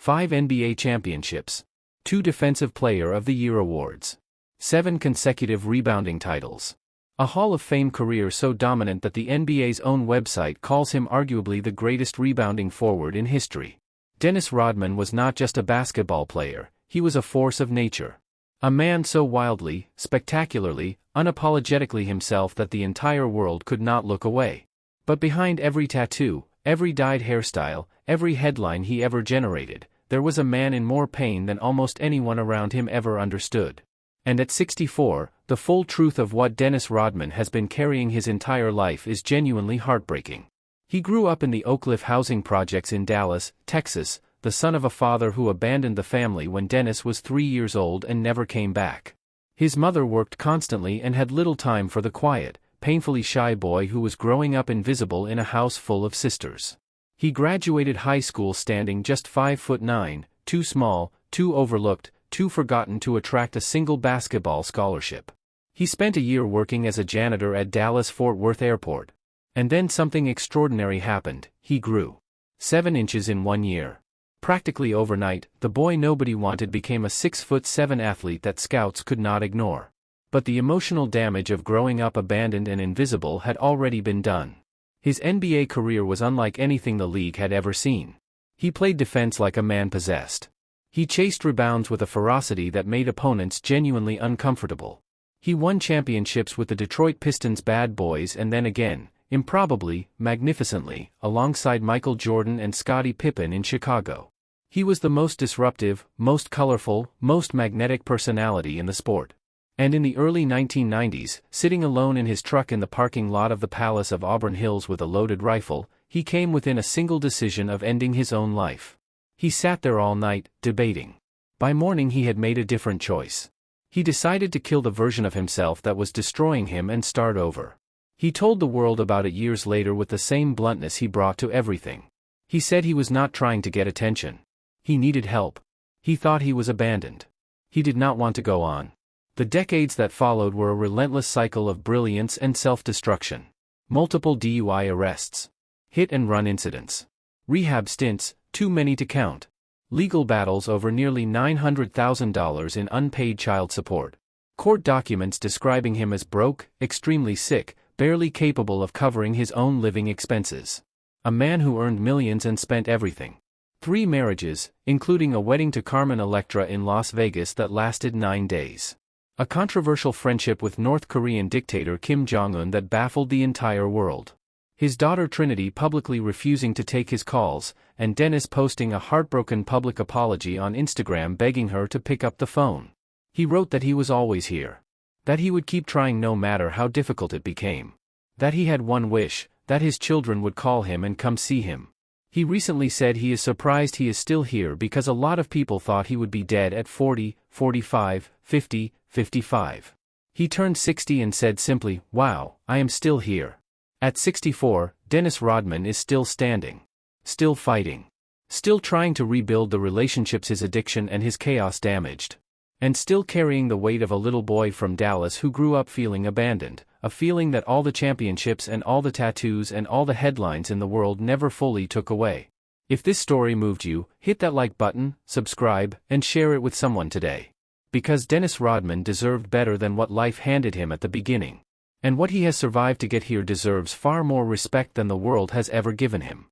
5 NBA championships, 2 Defensive Player of the Year awards, 7 consecutive rebounding titles. A Hall of Fame career so dominant that the NBA's own website calls him arguably the greatest rebounding forward in history. Dennis Rodman was not just a basketball player, he was a force of nature. A man so wildly, spectacularly, unapologetically himself that the entire world could not look away. But behind every tattoo, every dyed hairstyle, every headline he ever generated, there was a man in more pain than almost anyone around him ever understood. And at 64, the full truth of what Dennis Rodman has been carrying his entire life is genuinely heartbreaking. He grew up in the Oak Cliff housing projects in Dallas, Texas, the son of a father who abandoned the family when Dennis was 3 years old and never came back. His mother worked constantly and had little time for the quiet, painfully shy boy who was growing up invisible in a house full of sisters. He graduated high school standing just 5'9", too small, too overlooked, too forgotten to attract a single basketball scholarship. He spent a year working as a janitor at Dallas-Fort Worth Airport. And then something extraordinary happened. He grew 7 inches in 1 year. Practically overnight, the boy nobody wanted became a 6'7" athlete that scouts could not ignore. But the emotional damage of growing up abandoned and invisible had already been done. His NBA career was unlike anything the league had ever seen. He played defense like a man possessed. He chased rebounds with a ferocity that made opponents genuinely uncomfortable. He won championships with the Detroit Pistons bad boys and then again, improbably, magnificently, alongside Michael Jordan and Scottie Pippen in Chicago. He was the most disruptive, most colorful, most magnetic personality in the sport. And in the early 1990s, sitting alone in his truck in the parking lot of the Palace of Auburn Hills with a loaded rifle, he came within a single decision of ending his own life. He sat there all night, debating. By morning he had made a different choice. He decided to kill the version of himself that was destroying him and start over. He told the world about it years later with the same bluntness he brought to everything. He said he was not trying to get attention. He needed help. He thought he was abandoned. He did not want to go on. The decades that followed were a relentless cycle of brilliance and self-destruction. Multiple DUI arrests. Hit-and-run incidents. Rehab stints, too many to count. Legal battles over nearly $900,000 in unpaid child support. Court documents describing him as broke, extremely sick, barely capable of covering his own living expenses. A man who earned millions and spent everything. 3 marriages, including a wedding to Carmen Electra in Las Vegas that lasted 9 days. A controversial friendship with North Korean dictator Kim Jong-un that baffled the entire world. His daughter Trinity publicly refusing to take his calls, and Dennis posting a heartbroken public apology on Instagram begging her to pick up the phone. He wrote that he was always here. That he would keep trying no matter how difficult it became. That he had one wish, that his children would call him and come see him. He recently said he is surprised he is still here because a lot of people thought he would be dead at 40, 45, 50, 55. He turned 60 and said simply, "Wow, I am still here." At 64, Dennis Rodman is still standing. Still fighting. Still trying to rebuild the relationships his addiction and his chaos damaged. And still carrying the weight of a little boy from Dallas who grew up feeling abandoned, a feeling that all the championships and all the tattoos and all the headlines in the world never fully took away. If this story moved you, hit that like button, subscribe, and share it with someone today. Because Dennis Rodman deserved better than what life handed him at the beginning. And what he has survived to get here deserves far more respect than the world has ever given him.